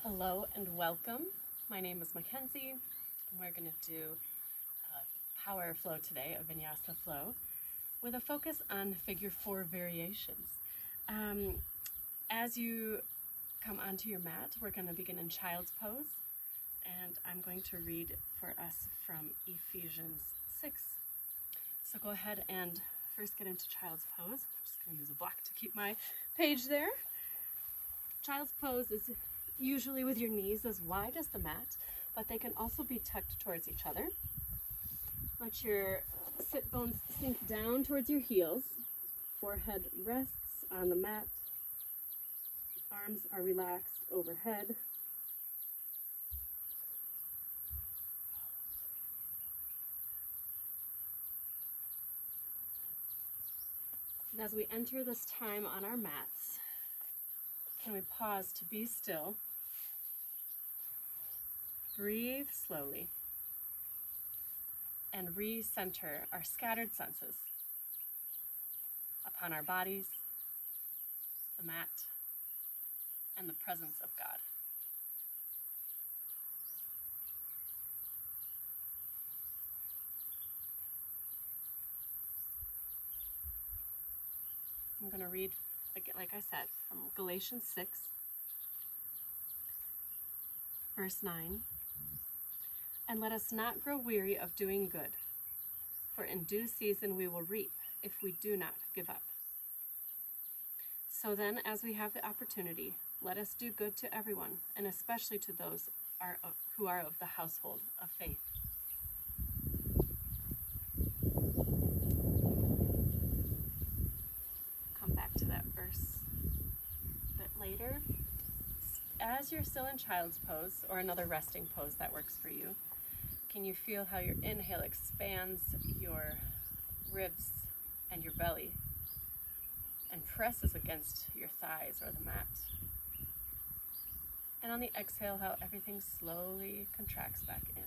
Hello and welcome. My name is Mackenzie, and we're going to do a power flow today, a vinyasa flow, with a focus on figure 4 variations. As you come onto your mat, we're going to begin in child's pose, and I'm going to read for us from Ephesians 6. So go ahead and first get into child's pose. I'm just going to use a block to keep my page there. Child's pose is usually with your knees as wide as the mat, but they can also be tucked towards each other. Let your sit bones sink down towards your heels. Forehead rests on the mat. Arms are relaxed overhead. And as we enter this time on our mats, can we pause to be still? Breathe slowly and recenter our scattered senses upon our bodies, the mat, and the presence of God. I'm going to read, like I said, from Galatians 6, verse 9. And let us not grow weary of doing good, for in due season we will reap if we do not give up. So then, as we have the opportunity, let us do good to everyone, and especially to those who are of the household of faith. Come back to that verse a bit later. As you're still in child's pose, or another resting pose that works for you, can you feel how your inhale expands your ribs and your belly and presses against your thighs or the mat? And on the exhale, how everything slowly contracts back in.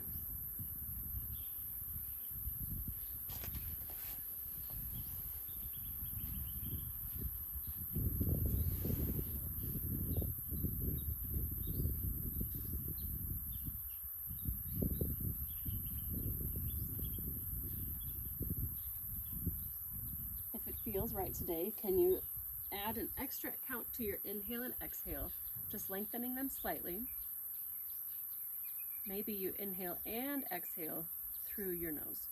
If it feels right today, can you add an extra count to your inhale and exhale, just lengthening them slightly? Maybe you inhale and exhale through your nose.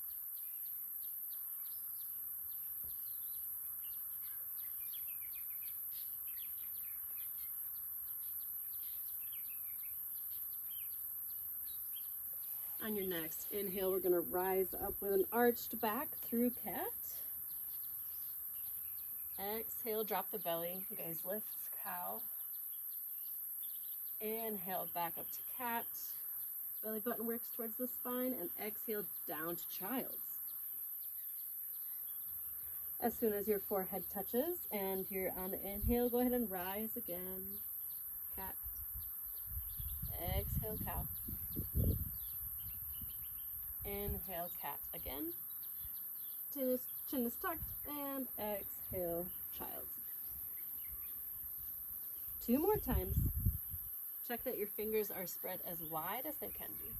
On your next inhale, we're going to rise up with an arched back through cat. Exhale, drop the belly. You guys lift, cow. Inhale, back up to cat. Belly button works towards the spine, and exhale down to child's. As soon as your forehead touches and you're on the inhale, go ahead and rise again. Cat. Exhale, cow. Inhale, cat again. Chin is tucked, and exhale, child. 2 more times. Check that your fingers are spread as wide as they can be.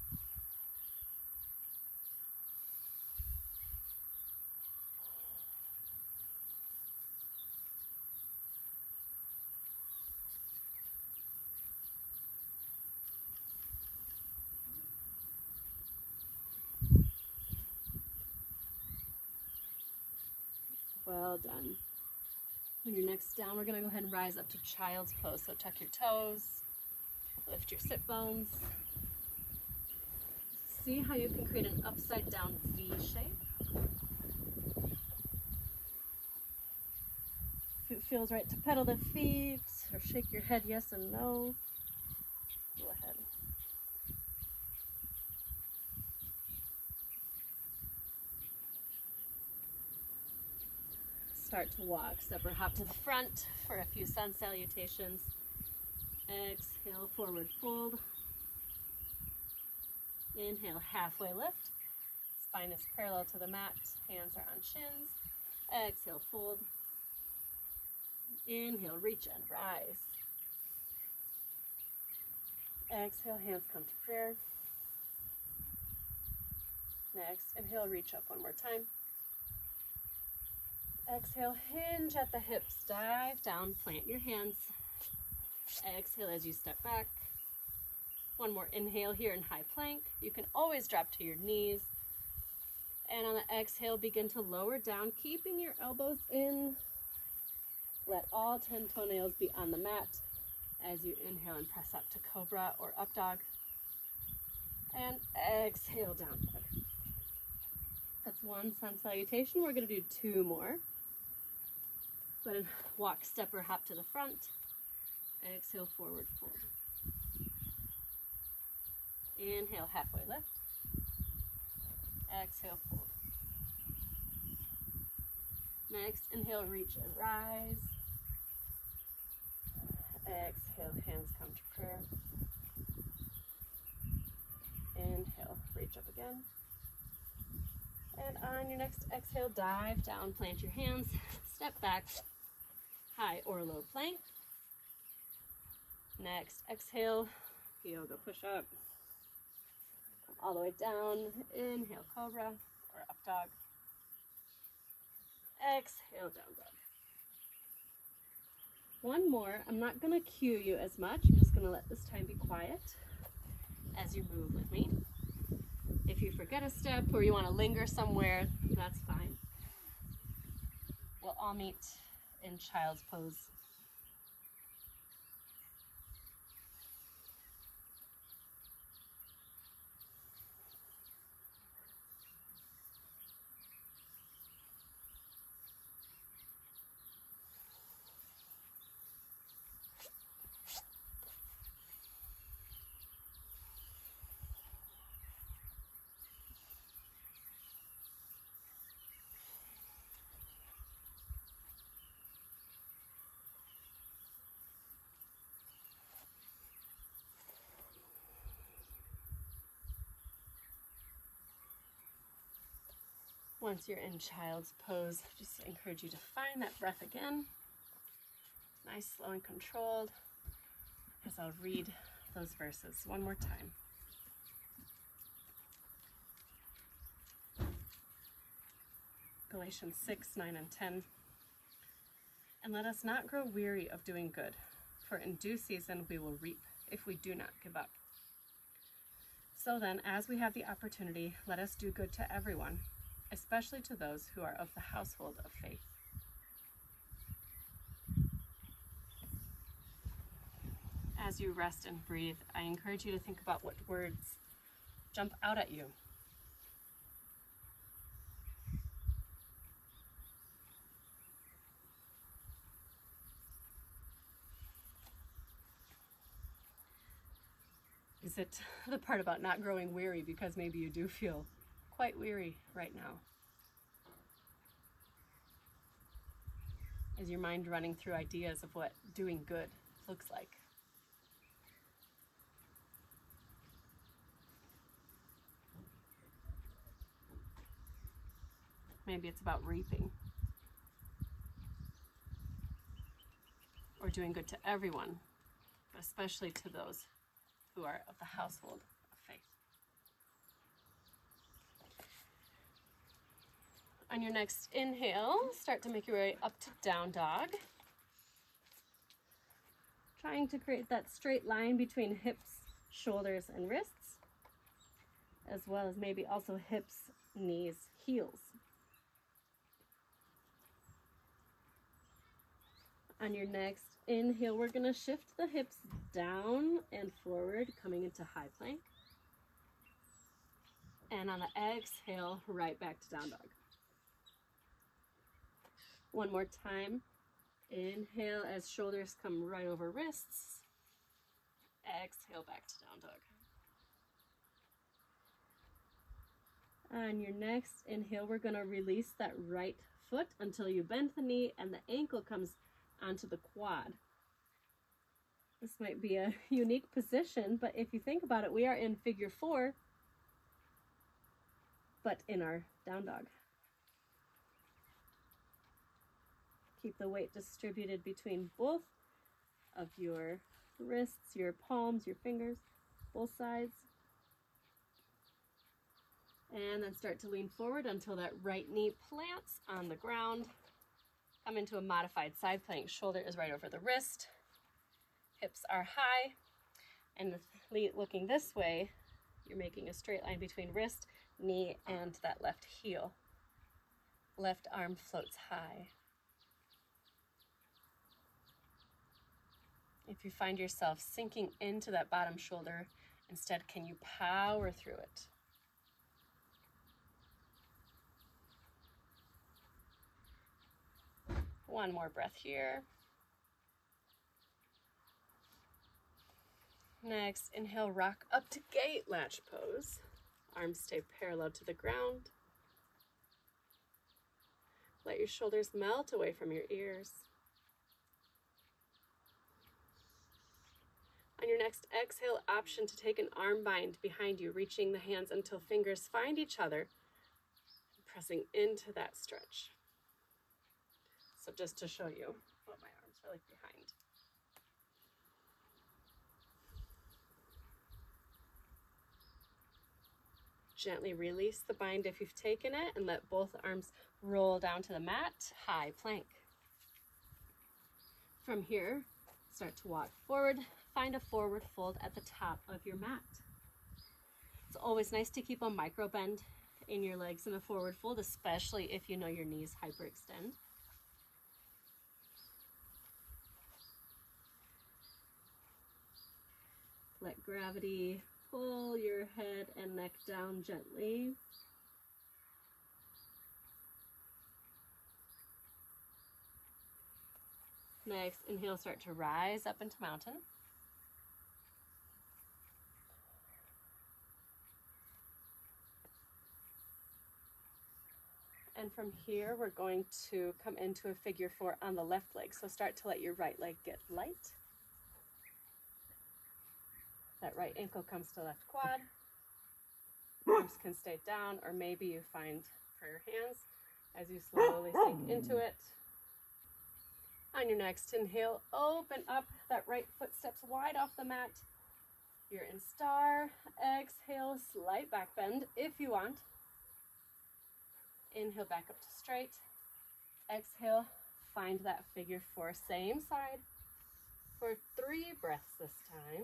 Well done. On your next down, we're going to go ahead and rise up to child's pose. So tuck your toes, lift your sit bones. See how you can create an upside down V shape. If it feels right to pedal the feet or shake your head yes and no, go ahead. Start to walk, step or hop to the front for a few sun salutations. Exhale, forward fold. Inhale, halfway lift. Spine is parallel to the mat, hands are on shins. Exhale, fold. Inhale, reach and rise. Exhale, hands come to prayer. Next, inhale, reach up one more time. Exhale, hinge at the hips, dive down, plant your hands. Exhale as you step back. One more inhale here in high plank. You can always drop to your knees. And on the exhale, begin to lower down, keeping your elbows in. Let all 10 toenails be on the mat as you inhale and press up to cobra or up dog. And exhale, down dog. That's one sun salutation. We're going to do 2 more. Go ahead and walk, step, or hop to the front. Exhale, forward fold. Inhale, halfway lift. Exhale, fold. Next, inhale, reach and rise. Exhale, hands come to prayer. Inhale, reach up again. And on your next exhale, dive down, plant your hands, step back, high or low plank. Next, exhale, yoga push-up. Come all the way down, inhale, cobra or up dog. Exhale, down dog. One more. I'm not going to cue you as much. I'm just going to let this time be quiet as you move with me. If you forget a step or you want to linger somewhere, that's fine. We'll all meet in child's pose. Once you're in child's pose, just encourage you to find that breath again. Nice, slow, and controlled. As I'll read those verses one more time. Galatians 6, 9, and 10. And let us not grow weary of doing good, for in due season we will reap if we do not give up. So then, as we have the opportunity, let us do good to everyone, especially to those who are of the household of faith. As you rest and breathe, I encourage you to think about what words jump out at you. Is it the part about not growing weary because maybe you do feel quite weary right now? Is your mind running through ideas of what doing good looks like? Maybe it's about reaping or doing good to everyone, but especially to those who are of the household of faith. On your next inhale, start to make your way up to down dog. Trying to create that straight line between hips, shoulders, and wrists, as well as maybe also hips, knees, heels. On your next inhale, we're going to shift the hips down and forward, coming into high plank. And on the exhale, right back to down dog. One more time. Inhale as shoulders come right over wrists. Exhale back to down dog. On your next inhale, we're going to release that right foot until you bend the knee and the ankle comes onto the quad. This might be a unique position, but if you think about it, we are in figure 4, but in our down dog. Keep the weight distributed between both of your wrists, your palms, your fingers, both sides. And then start to lean forward until that right knee plants on the ground. Come into a modified side plank. Shoulder is right over the wrist. Hips are high. And looking this way, you're making a straight line between wrist, knee, and that left heel. Left arm floats high. If you find yourself sinking into that bottom shoulder, instead, can you power through it? One more breath here. Next, inhale, rock up to gate latch pose. Arms stay parallel to the ground. Let your shoulders melt away from your ears. On your next exhale, option to take an arm bind behind you, reaching the hands until fingers find each other, pressing into that stretch. So just to show you what my arms are like behind. Gently release the bind if you've taken it and let both arms roll down to the mat, high plank. From here, start to walk forward. Find a forward fold at the top of your mat. It's always nice to keep a micro bend in your legs in a forward fold, especially if you know your knees hyperextend. Let gravity pull your head and neck down gently. Next, inhale, start to rise up into mountain. And from here, we're going to come into a figure four on the left leg. So start to let your right leg get light. That right ankle comes to left quad. Arms can stay down, or maybe you find prayer hands as you slowly sink into it. On your next inhale, open up. That right foot steps wide off the mat. You're in star. Exhale, slight back bend if you want. Inhale, back up to straight. Exhale, find that figure four, same side, for 3 breaths this time.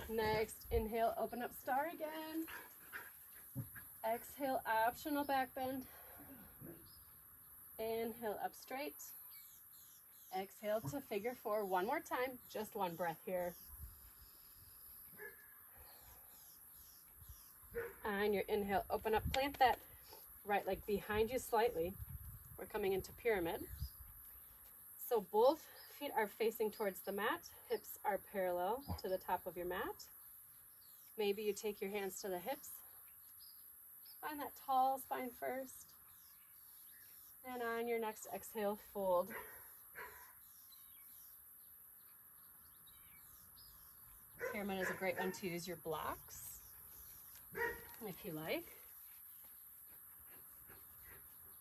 Next, inhale, open up star again. Exhale, optional back bend. Inhale, up straight. Exhale to figure four one more time, just one breath here. On your inhale, open up, plant that right leg behind you slightly. We're coming into pyramid. So both feet are facing towards the mat. Hips are parallel to the top of your mat. Maybe you take your hands to the hips. Find that tall spine first. And on your next exhale, fold. Pyramid is a great one to use your blocks, if you like.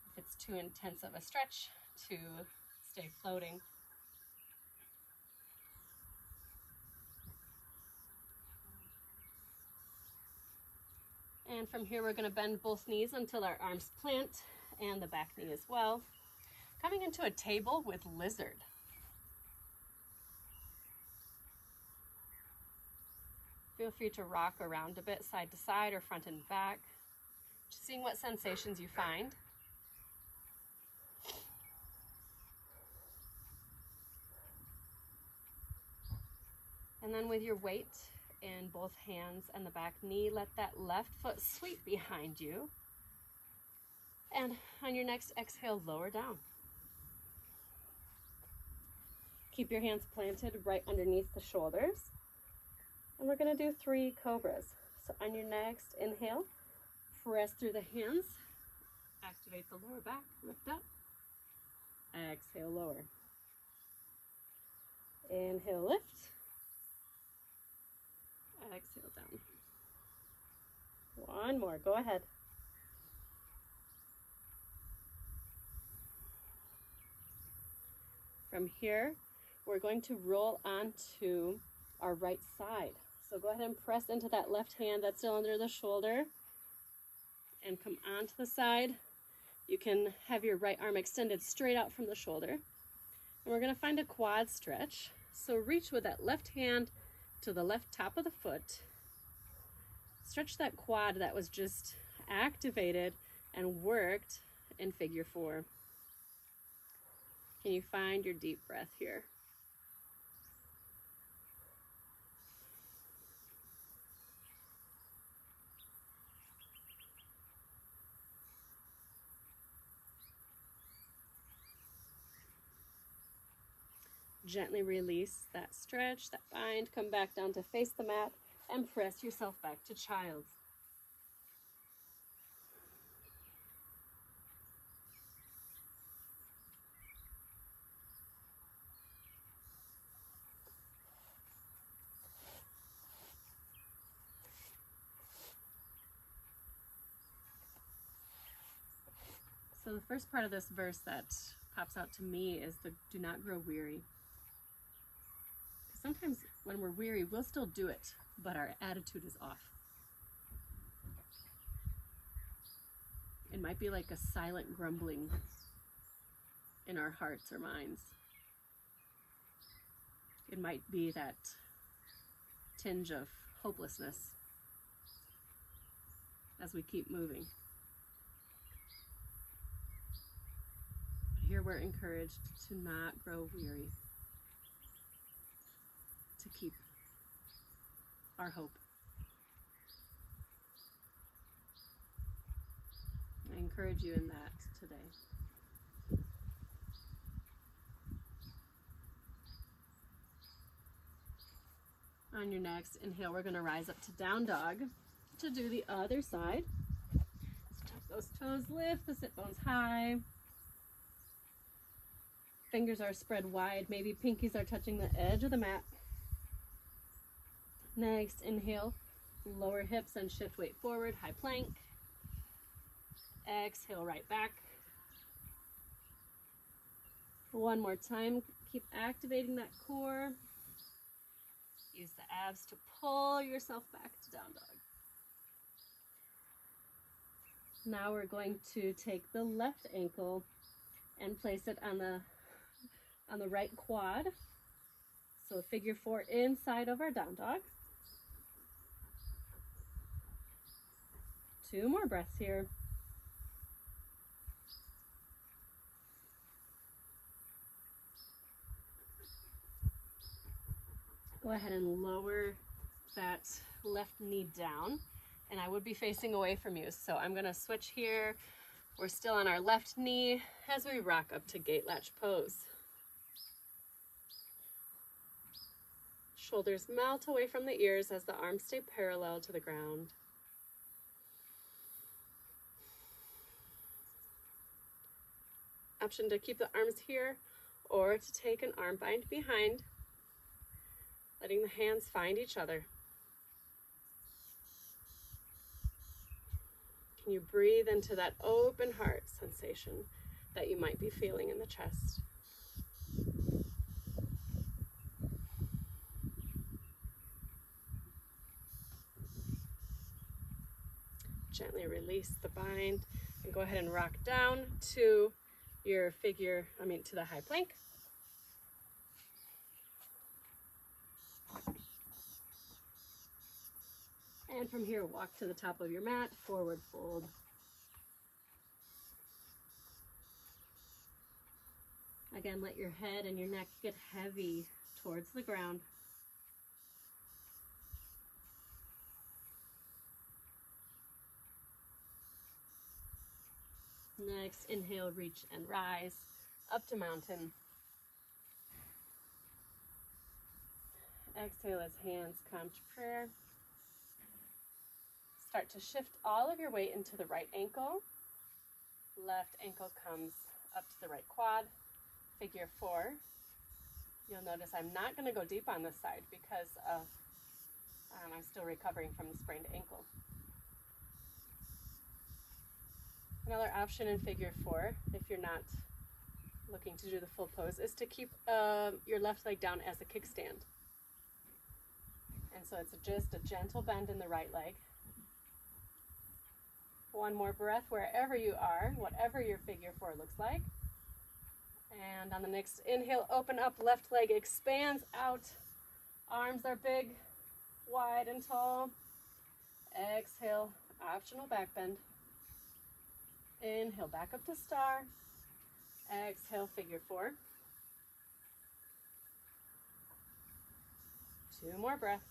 If it's too intense of a stretch, to stay floating. And from here, we're going to bend both knees until our arms plant and the back knee as well. Coming into a table with lizard. Feel free to rock around a bit, side to side or front and back. Just seeing what sensations you find. And then with your weight in both hands and the back knee, let that left foot sweep behind you. And on your next exhale, lower down. Keep your hands planted right underneath the shoulders. And we're going to do 3 cobras. So on your next inhale, press through the hands. Activate the lower back, lift up. Exhale, lower. Inhale, lift. Exhale, down. One more, go ahead. From here, we're going to roll onto our right side. So go ahead and press into that left hand that's still under the shoulder and come onto the side. You can have your right arm extended straight out from the shoulder. And we're going to find a quad stretch. So reach with that left hand to the left top of the foot. Stretch that quad that was just activated and worked in figure 4. Can you find your deep breath here? Gently release that stretch, that bind, come back down to face the mat and press yourself back to child's. So the first part of this verse that pops out to me is the do not grow weary. Sometimes when we're weary, we'll still do it, but our attitude is off. It might be like a silent grumbling in our hearts or minds. It might be that tinge of hopelessness as we keep moving. But here we're encouraged to not grow weary, to keep our hope. I encourage you in that today. On your next inhale, we're going to rise up to down dog to do the other side. So tuck those toes, lift the sit bones high. Fingers are spread wide, maybe pinkies are touching the edge of the mat. Next, inhale, lower hips and shift weight forward, high plank. Exhale, right back. One more time, keep activating that core. Use the abs to pull yourself back to down dog. Now we're going to take the left ankle and place it on the right quad. So figure 4 inside of our down dog. 2 more breaths here. Go ahead and lower that left knee down, and I would be facing away from you. So I'm going to switch here. We're still on our left knee as we rock up to gate latch pose. Shoulders melt away from the ears as the arms stay parallel to the ground. Option to keep the arms here or to take an arm bind behind, letting the hands find each other. Can you breathe into that open heart sensation that you might be feeling in the chest? Gently release the bind and go ahead and rock down to your to the high plank. And from here, walk to the top of your mat, forward fold. Again, let your head and your neck get heavy towards the ground. Next, inhale, reach and rise up to mountain. Exhale as hands come to prayer. Start to shift all of your weight into the right ankle. Left ankle comes up to the right quad. Figure 4. You'll notice I'm not going to go deep on this side because of I'm still recovering from the sprained ankle. Another option in figure 4, if you're not looking to do the full pose, is to keep your left leg down as a kickstand. And so it's just a gentle bend in the right leg. One more breath wherever you are, whatever your figure four looks like. And on the next inhale, open up, left leg expands out. Arms are big, wide and tall. Exhale, optional back bend. Inhale, back up to star. Exhale, figure four. 2 more breaths.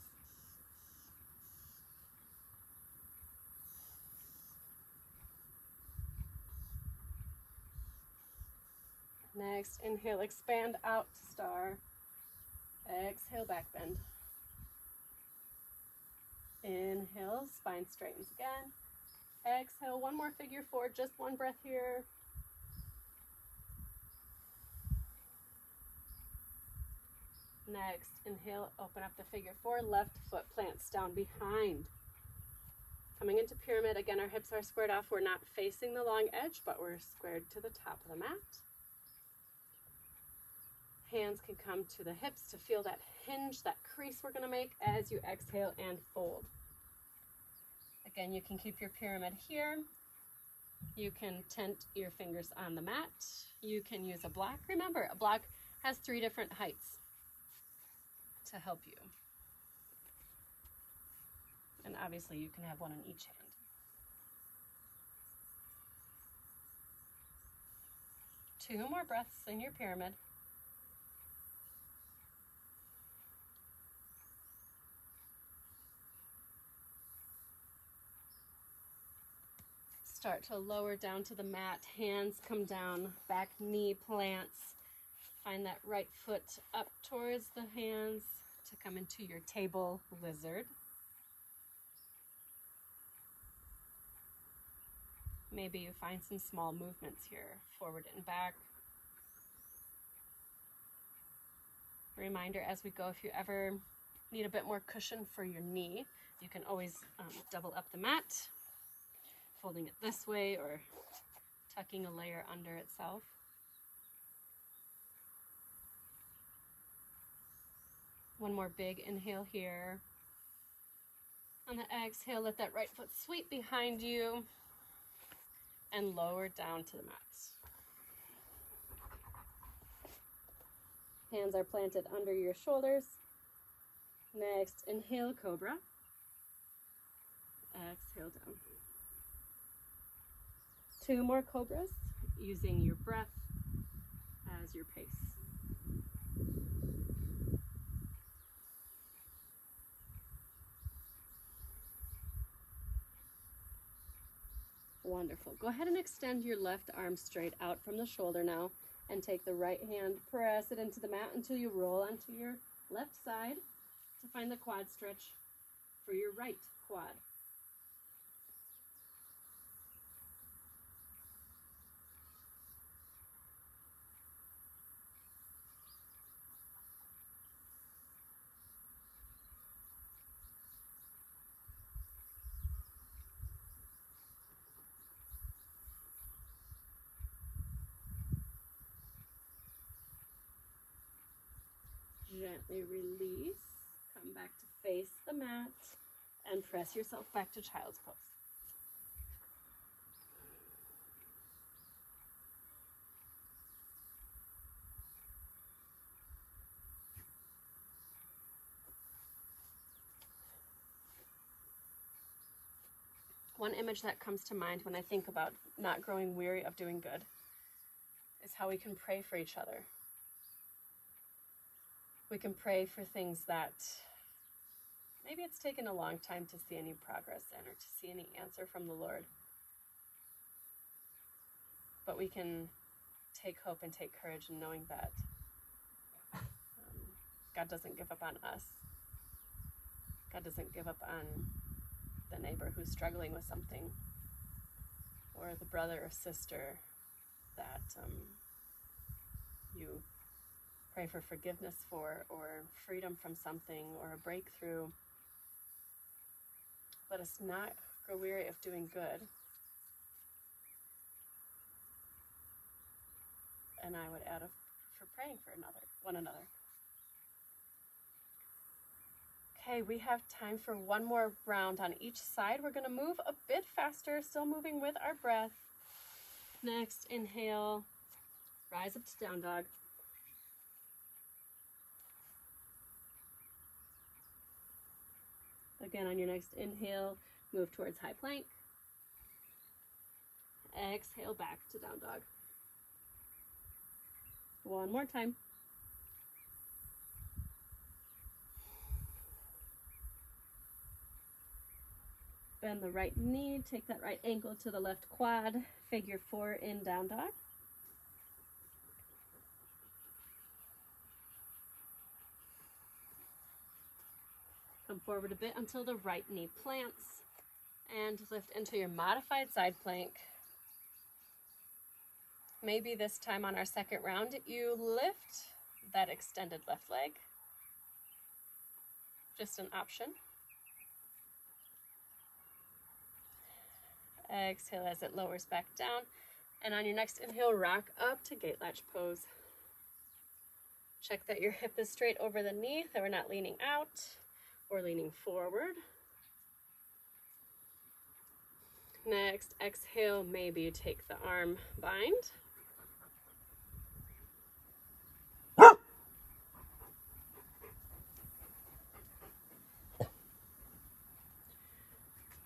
Next, inhale, expand out to star. Exhale, back bend. Inhale, spine straightens again. Exhale, one more figure four, just one breath here. Next, inhale, open up the figure four, left foot plants down behind. Coming into pyramid, again, our hips are squared off. We're not facing the long edge, but we're squared to the top of the mat. Hands can come to the hips to feel that hinge, that crease we're gonna make as you exhale and fold. Again, you can keep your pyramid here. You can tent your fingers on the mat. You can use a block. Remember, a block has 3 different heights to help you. And obviously you can have one in each hand. Two more breaths in your pyramid. Start to lower down to the mat. Hands come down, back knee plants. Find that right foot up towards the hands to come into your table lizard. Maybe you find some small movements here, forward and back. Reminder as we go, if you ever need a bit more cushion for your knee, you can always double up the mat, folding it this way or tucking a layer under itself. One more big inhale here. On the exhale, let that right foot sweep behind you and lower down to the mat. Hands are planted under your shoulders. Next, inhale, cobra. Exhale down. 2 more cobras, using your breath as your pace. Wonderful. Go ahead and extend your left arm straight out from the shoulder now, and take the right hand, press it into the mat until you roll onto your left side to find the quad stretch for your right quad. Gently release, come back to face the mat, and press yourself back to child's pose. One image that comes to mind when I think about not growing weary of doing good is how we can pray for each other. We can pray for things that maybe it's taken a long time to see any progress in or to see any answer from the Lord. But we can take hope and take courage in knowing that God doesn't give up on us. God doesn't give up on the neighbor who's struggling with something, or the brother or sister that you pray for forgiveness for, or freedom from something, or a breakthrough. Let us not grow weary of doing good. and I would add for praying for one another. Okay, we have time for one more round on each side. We're going to move a bit faster, still moving with our breath. Next, inhale, rise up to down dog. Again, on your next inhale, move towards high plank. Exhale, back to down dog. One more time. Bend the right knee, take that right ankle to the left quad, figure 4 in down dog. Come forward a bit until the right knee plants and lift into your modified side plank. Maybe this time on our second round, you lift that extended left leg. Just an option. Exhale as it lowers back down. And on your next inhale, rock up to gate latch pose. Check that your hip is straight over the knee, that we're not leaning out or leaning forward. Next, exhale, maybe take the arm bind.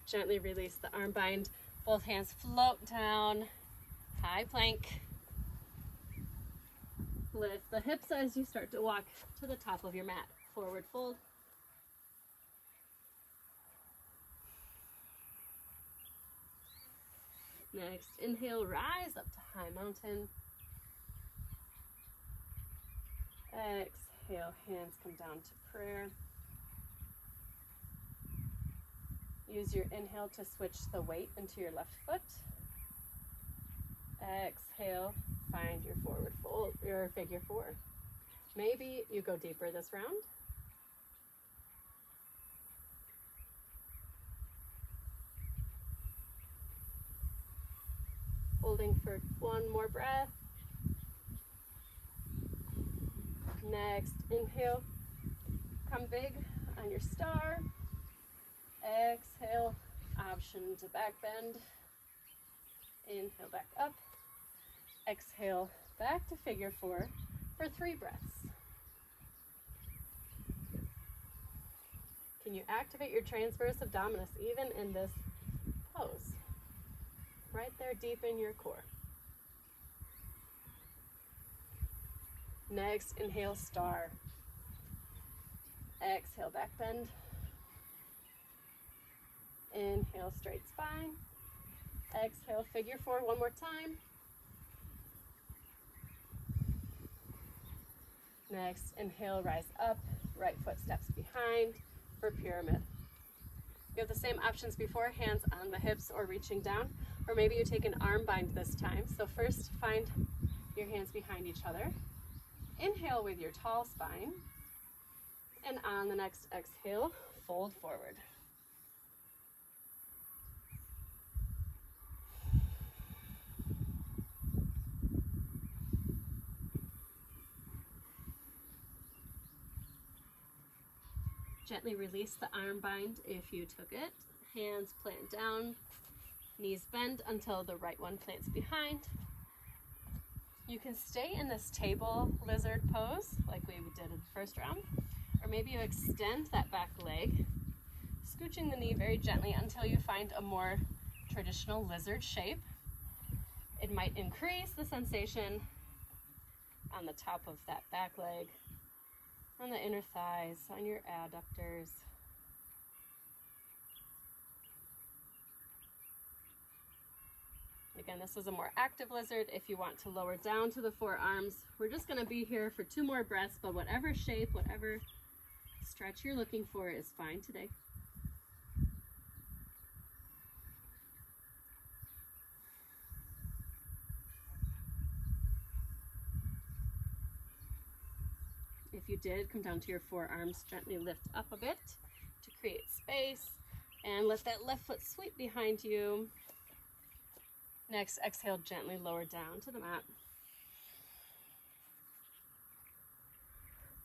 Gently release the arm bind. Both hands float down, high plank. Lift the hips as you start to walk to the top of your mat. Forward fold. Next, inhale, rise up to high mountain. Exhale, hands come down to prayer. Use your inhale to switch the weight into your left foot. Exhale, find your forward fold, your figure 4. Maybe you go deeper this round. Holding for one more breath. Next, inhale, come big on your star. Exhale, option to back bend. Inhale, back up. Exhale, back to figure 4 for 3 breaths. Can you activate your transverse abdominis even in this pose? Right there deep in your core. Next, inhale, star. Exhale, back bend. Inhale, straight spine. Exhale, figure 4 one more time. Next, inhale, rise up. Right foot steps behind for pyramid. You have the same options before, hands on the hips or reaching down, or maybe you take an arm bind this time. So first, find your hands behind each other. Inhale with your tall spine. And on the next exhale, fold forward. Gently release the arm bind if you took it. Hands plant down, knees bend until the right one plants behind. You can stay in this table lizard pose like we did in the first round, or maybe you extend that back leg, scooching the knee very gently until you find a more traditional lizard shape. It might increase the sensation on the top of that back leg, on the inner thighs, on your adductors. Again, this is a more active lizard. If you want to lower down to the forearms, we're just going to be here for 2 more breaths, but whatever shape, whatever stretch you're looking for is fine today. If you did, come down to your forearms, gently lift up a bit to create space, and let that left foot sweep behind you. Next, exhale, gently lower down to the mat.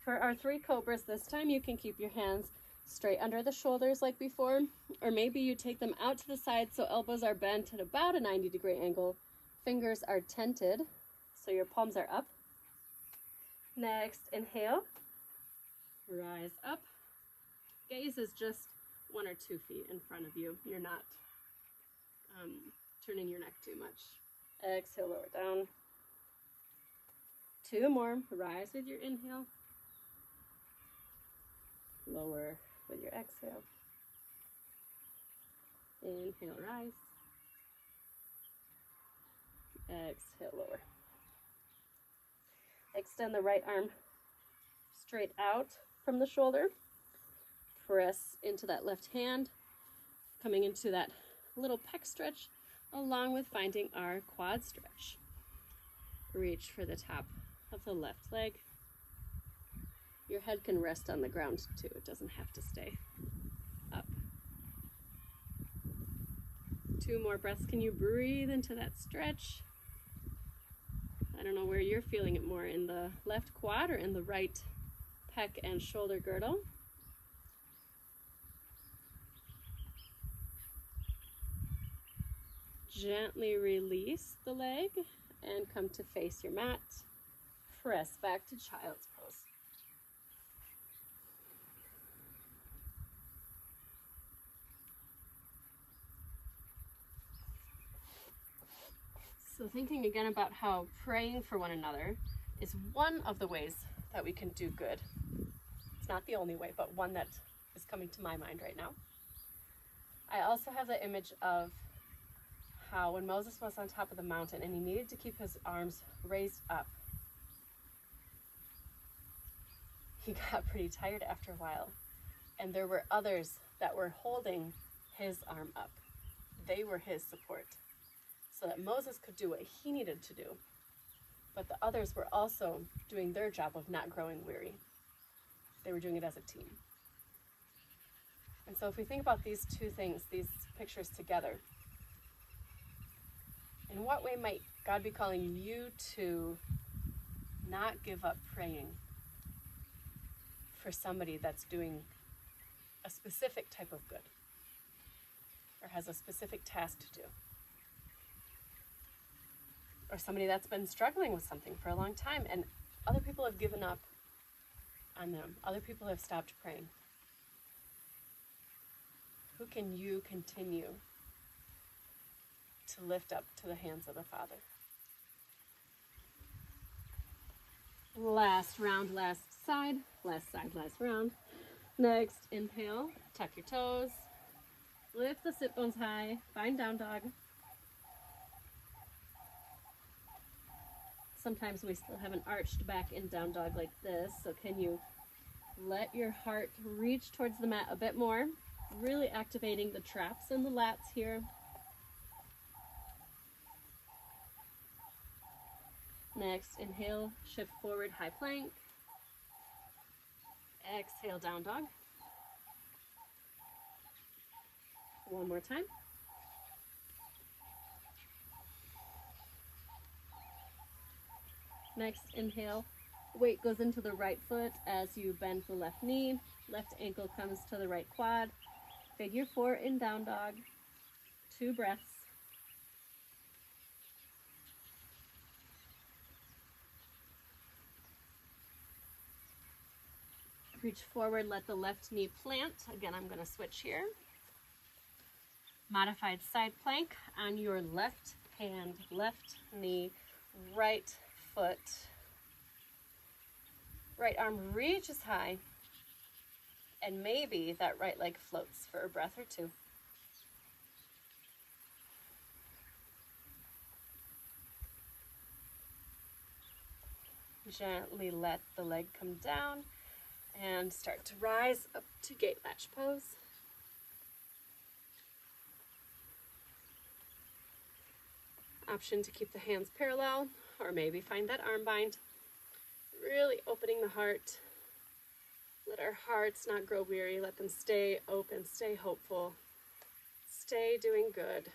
For our 3 cobras this time, you can keep your hands straight under the shoulders like before, or maybe you take them out to the side so elbows are bent at about a 90-degree angle. Fingers are tented, so your palms are up. Next, inhale, rise up. Gaze is just 1 or 2 feet in front of you. You're not turning your neck too much. Exhale, lower down. 2 more. Rise with your inhale. Lower with your exhale. Inhale, rise. Exhale, lower. Extend the right arm straight out from the shoulder. Press into that left hand, coming into that little pec stretch, along with finding our quad stretch. Reach for the top of the left leg. Your head can rest on the ground too. It doesn't have to stay up. 2 more breaths. Can you breathe into that stretch? I don't know where you're feeling it more, in the left quad or in the right pec and shoulder girdle. Gently release the leg and come to face your mat. Press back to child's pose. So thinking again about how praying for one another is one of the ways that we can do good. It's not the only way, but one that is coming to my mind right now. I also have the image of how when Moses was on top of the mountain and he needed to keep his arms raised up, he got pretty tired after a while. And there were others that were holding his arm up. They were his support, so that Moses could do what he needed to do. But the others were also doing their job of not growing weary. They were doing it as a team. And so if we think about these 2 things, these pictures together, in what way might God be calling you to not give up praying for somebody that's doing a specific type of good or has a specific task to do? Or somebody that's been struggling with something for a long time and other people have given up on them. Other people have stopped praying. Who can you continue to lift up to the hands of the Father? Last round, last side, last round. Next, inhale, tuck your toes, lift the sit bones high, find down dog. Sometimes we still have an arched back in down dog like this, so can you let your heart reach towards the mat a bit more, really activating the traps and the lats here. Next, inhale, shift forward, high plank. Exhale, down dog. One more time. Next, inhale, weight goes into the right foot as you bend the left knee. Left ankle comes to the right quad. Figure 4 in down dog. 2 breaths. Reach forward, let the left knee plant. Again, I'm going to switch here. Modified side plank on your left hand, left knee, right foot. Right arm reaches high, and maybe that right leg floats for a breath or 2. Gently let the leg come down and start to rise up to gate latch pose. Option to keep the hands parallel, or maybe find that arm bind. Really opening the heart. Let our hearts not grow weary. Let them stay open, stay hopeful, stay doing good.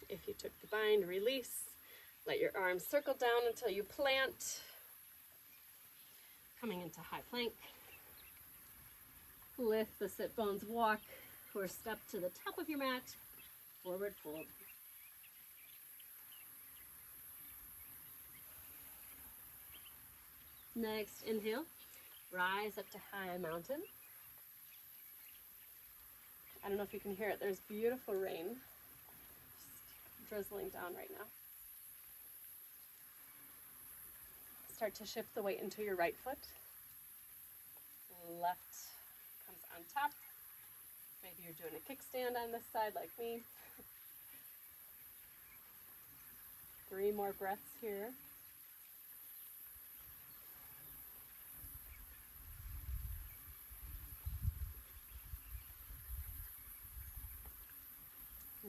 If you took the bind, release. Let your arms circle down until you plant. Coming into high plank. Lift the sit bones, walk or step to the top of your mat, forward fold. Next, inhale, rise up to high mountain. I don't know if you can hear it, there's beautiful rain just drizzling down right now. Start to shift the weight into your right foot. Left comes on top. Maybe you're doing a kickstand on this side like me. 3 more breaths here.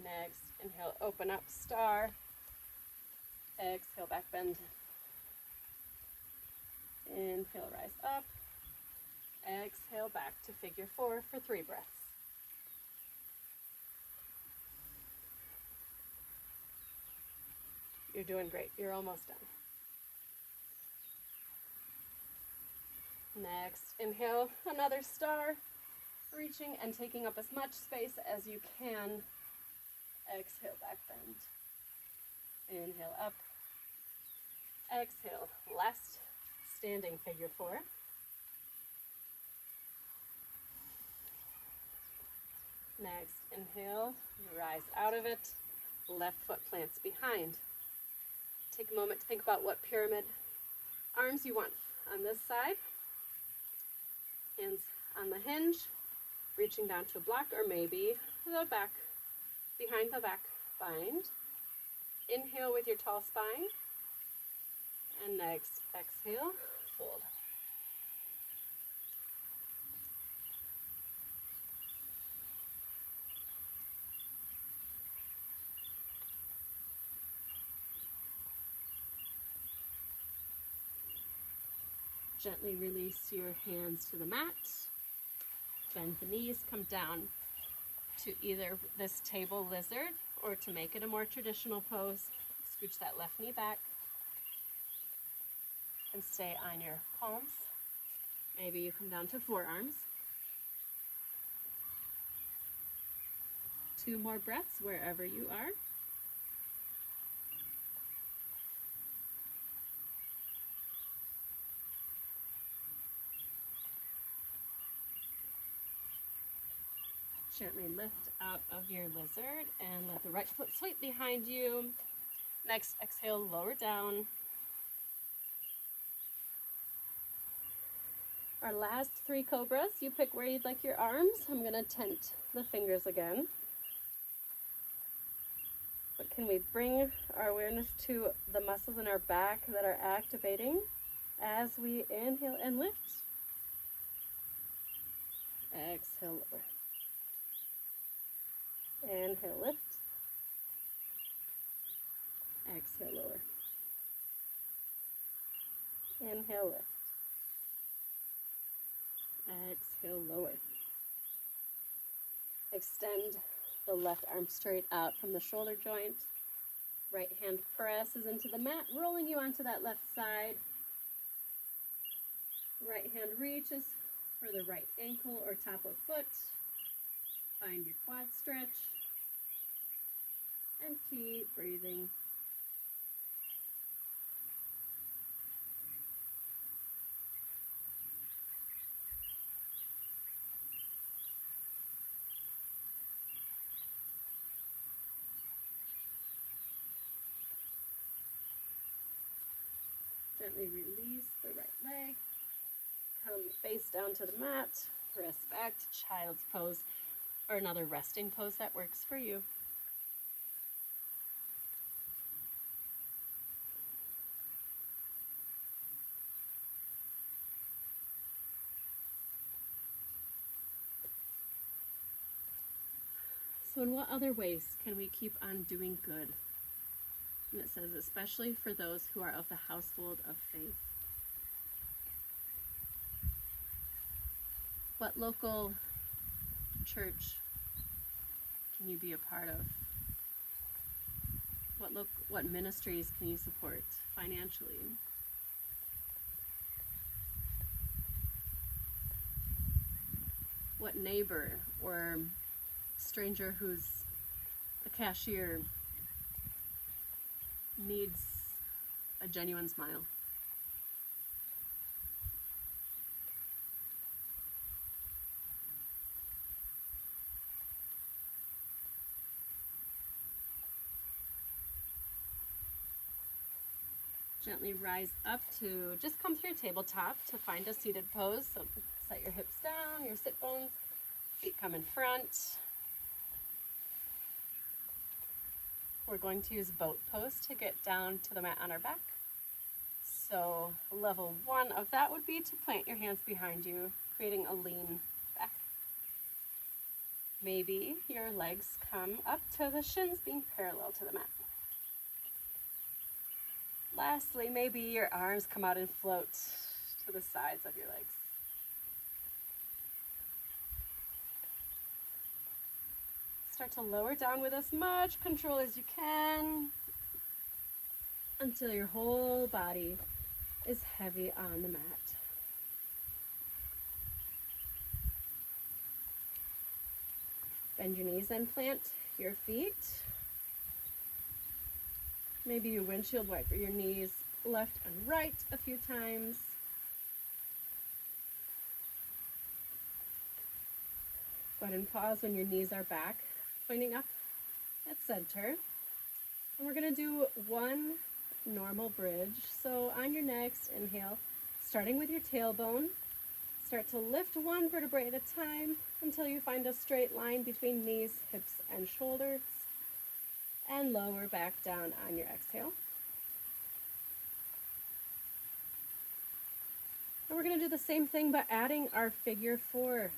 Next, inhale, open up, star. Exhale, back bend. Inhale, rise up. Exhale, back to figure 4 for 3 breaths. You're doing great. You're almost done. Next, inhale, another star. Reaching and taking up as much space as you can. Exhale, back bend. Inhale, up. Exhale, last standing figure 4. Next, inhale, you rise out of it. Left foot plants behind. Take a moment to think about what pyramid arms you want on this side. Hands on the hinge, reaching down to a block, or maybe the back, behind the back bind. Inhale with your tall spine. And next, exhale, fold. Gently release your hands to the mat. Bend the knees, come down to either this table lizard or to make it a more traditional pose. Scooch that left knee back and stay on your palms. Maybe you come down to forearms. 2 more breaths wherever you are. Gently lift out of your lizard and let the right foot sweep behind you. Next, exhale, lower down. Our last 3 cobras, you pick where you'd like your arms. I'm going to tent the fingers again. But can we bring our awareness to the muscles in our back that are activating as we inhale and lift? Exhale, lower. Inhale, lift. Exhale, lower. Inhale, lift. Exhale, lower. Extend the left arm straight out from the shoulder joint. Right hand presses into the mat, rolling you onto that left side. Right hand reaches for the right ankle or top of foot. Find your quad stretch. And keep breathing. Gently release the right leg. Come face down to the mat. Press back to child's pose or another resting pose that works for you. So in what other ways can we keep on doing good? And it says, especially for those who are of the household of faith. What local church can you be a part of? What ministries can you support financially? What neighbor or stranger who's the cashier needs a genuine smile? Gently rise up to just come through tabletop to find a seated pose. So set your hips down, your sit bones, feet come in front. We're going to use boat pose to get down to the mat on our back. So level 1 of that would be to plant your hands behind you, creating a lean back. Maybe your legs come up to the shins being parallel to the mat. Lastly, maybe your arms come out and float to the sides of your legs. Start to lower down with as much control as you can until your whole body is heavy on the mat. Bend your knees and plant your feet. Maybe you windshield wiper your knees left and right a few times. Go ahead and pause when your knees are back, pointing up at center. And we're going to do one normal bridge. So on your next inhale, starting with your tailbone, start to lift one vertebrae at a time until you find a straight line between knees, hips, and shoulders. And lower back down on your exhale. And we're going to do the same thing but adding our figure 4.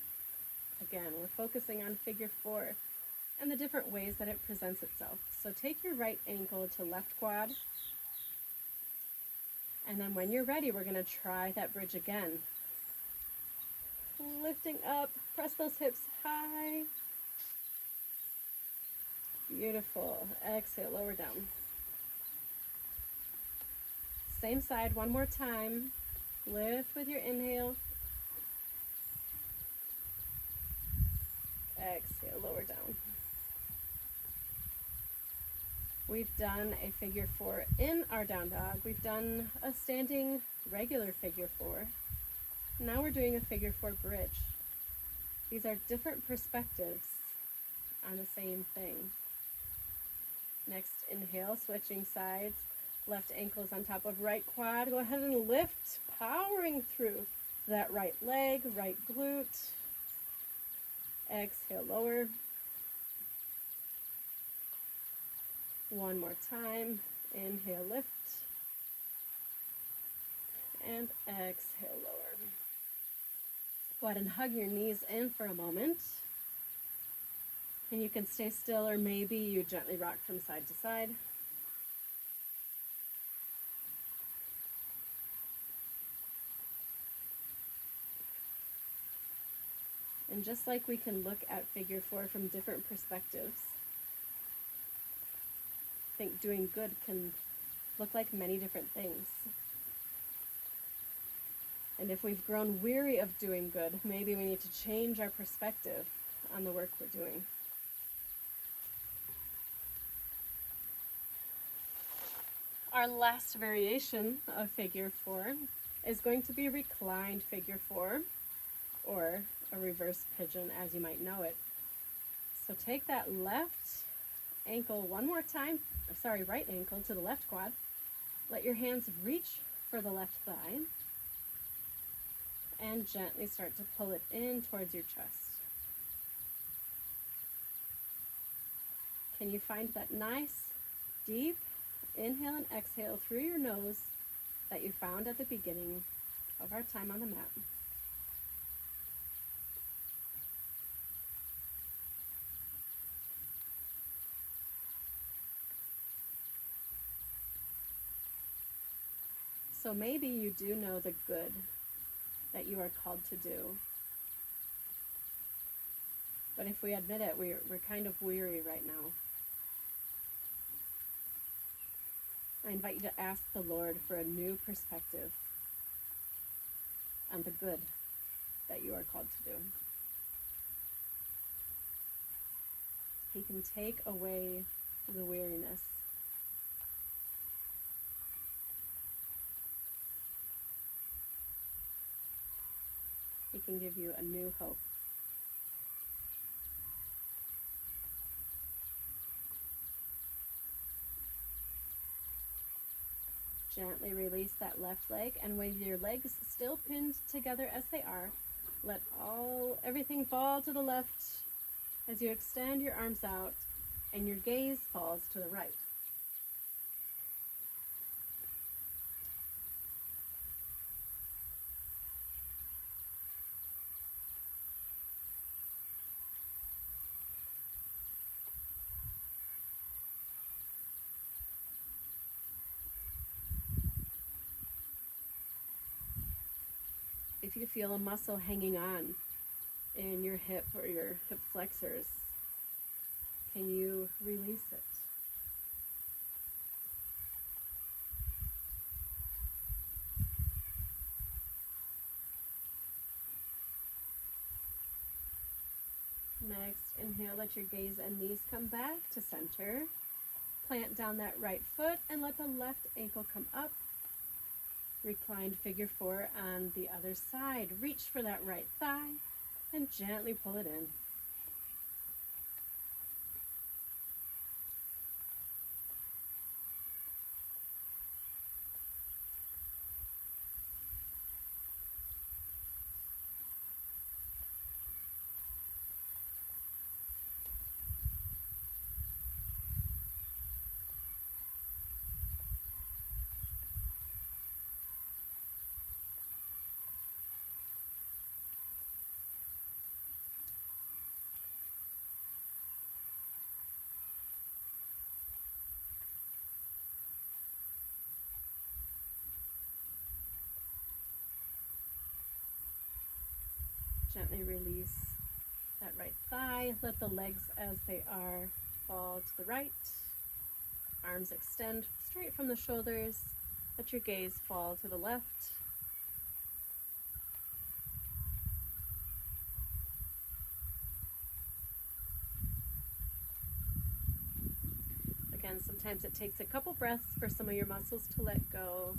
Again, we're focusing on figure 4 and the different ways that it presents itself. So take your right ankle to left quad. And then when you're ready, we're going to try that bridge again. Lifting up, press those hips high. Beautiful. Exhale, lower down. Same side, one more time. Lift with your inhale. Exhale, lower down. We've done a figure 4 in our down dog. We've done a standing regular figure 4. Now we're doing a figure 4 bridge. These are different perspectives on the same thing. Next inhale, switching sides, left ankle's on top of right quad. Go ahead and lift, powering through that right leg, right glute. Exhale, lower. One more time. Inhale, lift. And exhale, lower. Go ahead and hug your knees in for a moment. And you can stay still, or maybe you gently rock from side to side. And just like we can look at figure 4 from different perspectives, I think doing good can look like many different things. And if we've grown weary of doing good, maybe we need to change our perspective on the work we're doing. Our last variation of figure 4 is going to be reclined figure 4, or a reverse pigeon as you might know it. So take that left ankle one more time, right ankle to the left quad. Let your hands reach for the left thigh and gently start to pull it in towards your chest. Can you find that nice, deep inhale and exhale through your nose that you found at the beginning of our time on the mat? So maybe you do know the good that you are called to do. But if we admit it, we're kind of weary right now. I invite you to ask the Lord for a new perspective on the good that you are called to do. He can take away the weariness. He can give you a new hope. Gently release that left leg, and with your legs still pinned together as they are, let everything fall to the left as you extend your arms out and your gaze falls to the right. If you feel a muscle hanging on in your hip or your hip flexors, can you release it? Next, inhale, let your gaze and knees come back to center. Plant down that right foot and let the left ankle come up. Reclined figure four on the other side. Reach for that right thigh and gently pull it in. Gently release that right thigh. Let the legs as they are fall to the right. Arms extend straight from the shoulders. Let your gaze fall to the left. Again, sometimes it takes a couple breaths for some of your muscles to let go.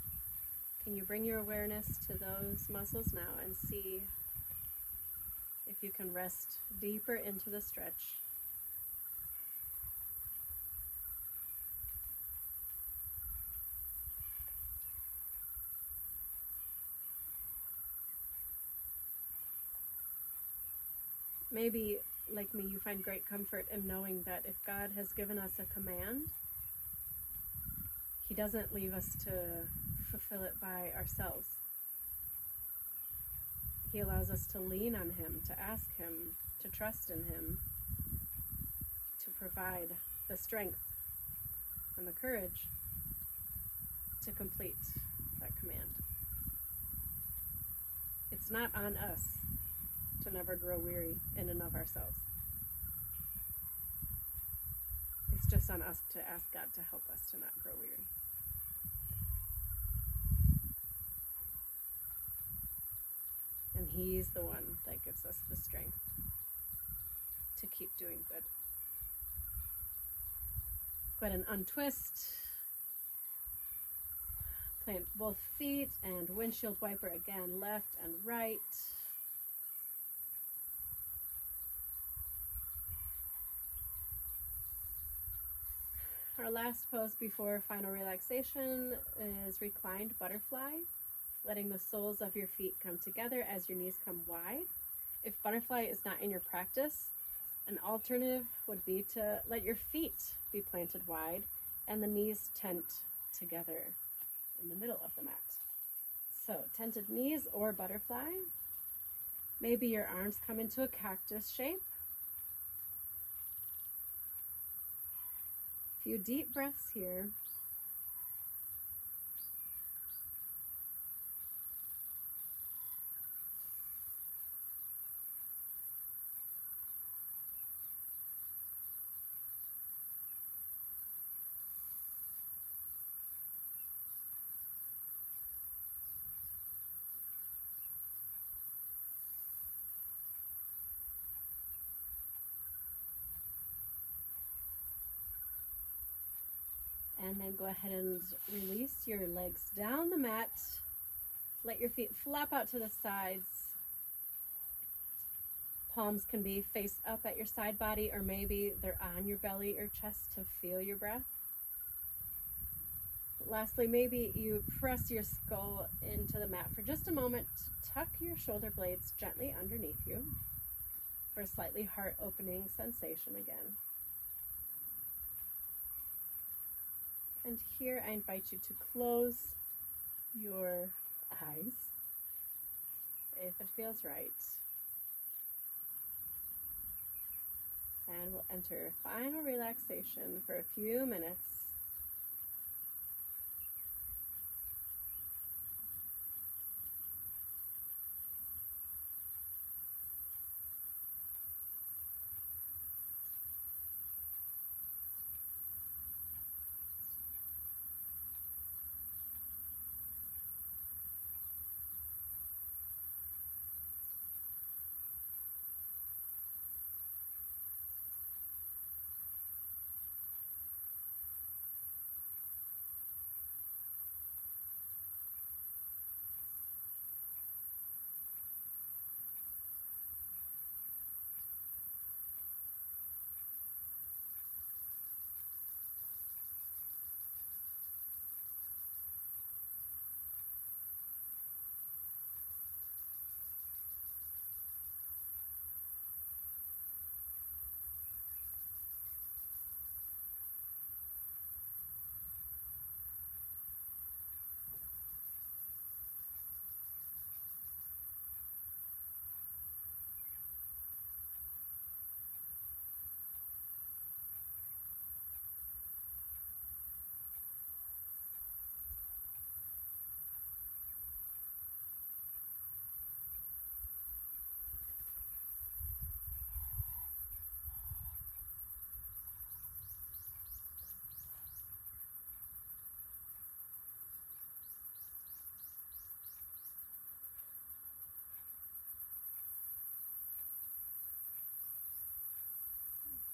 Can you bring your awareness to those muscles now and see if you can rest deeper into the stretch? Maybe, like me, you find great comfort in knowing that if God has given us a command, He doesn't leave us to fulfill it by ourselves. He allows us to lean on Him, to ask Him, to trust in Him, to provide the strength and the courage to complete that command. It's not on us to never grow weary in and of ourselves. It's just on us to ask God to help us to not grow weary. And He's the one that gives us the strength to keep doing good. Go ahead and untwist. Plant both feet and windshield wiper again, left and right. Our last pose before final relaxation is reclined butterfly, letting the soles of your feet come together as your knees come wide. If butterfly is not in your practice, an alternative would be to let your feet be planted wide and the knees tent together in the middle of the mat. So tented knees or butterfly. Maybe your arms come into a cactus shape. A few deep breaths here. And then go ahead and release your legs down the mat. Let your feet flap out to the sides. Palms can be face up at your side body, or maybe they're on your belly or chest to feel your breath. Lastly, maybe you press your skull into the mat for just a moment. Tuck your shoulder blades gently underneath you for a slightly heart-opening sensation again. And here I invite you to close your eyes if it feels right. And we'll enter final relaxation for a few minutes.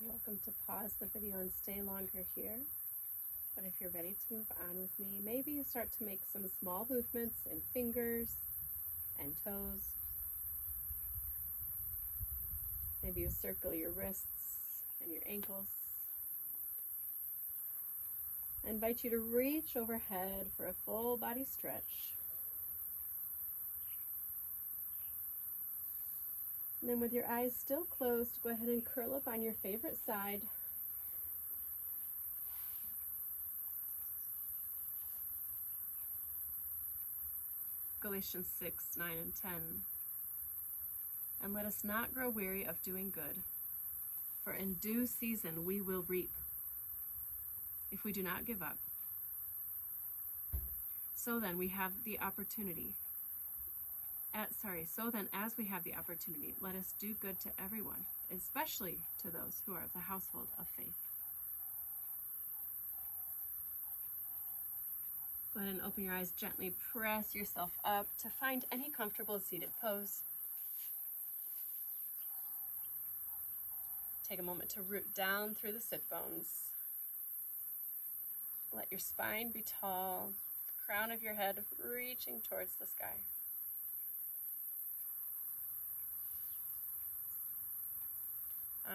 You're welcome to pause the video and stay longer here. But if you're ready to move on with me, maybe you start to make some small movements in fingers and toes. Maybe you circle your wrists and your ankles. I invite you to reach overhead for a full body stretch. And then with your eyes still closed, go ahead and curl up on your favorite side. Galatians 6, 9, and 10. And let us not grow weary of doing good, for in due season we will reap, if we do not give up. So then as we have the opportunity, let us do good to everyone, especially to those who are of the household of faith. Go ahead and open your eyes gently. Press yourself up to find any comfortable seated pose. Take a moment to root down through the sit bones. Let your spine be tall, the crown of your head reaching towards the sky.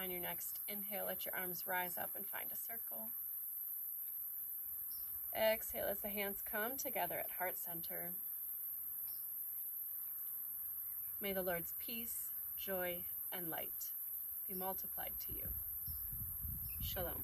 On your next inhale, let your arms rise up and find a circle. Exhale as the hands come together at heart center. May the Lord's peace, joy, and light be multiplied to you. Shalom.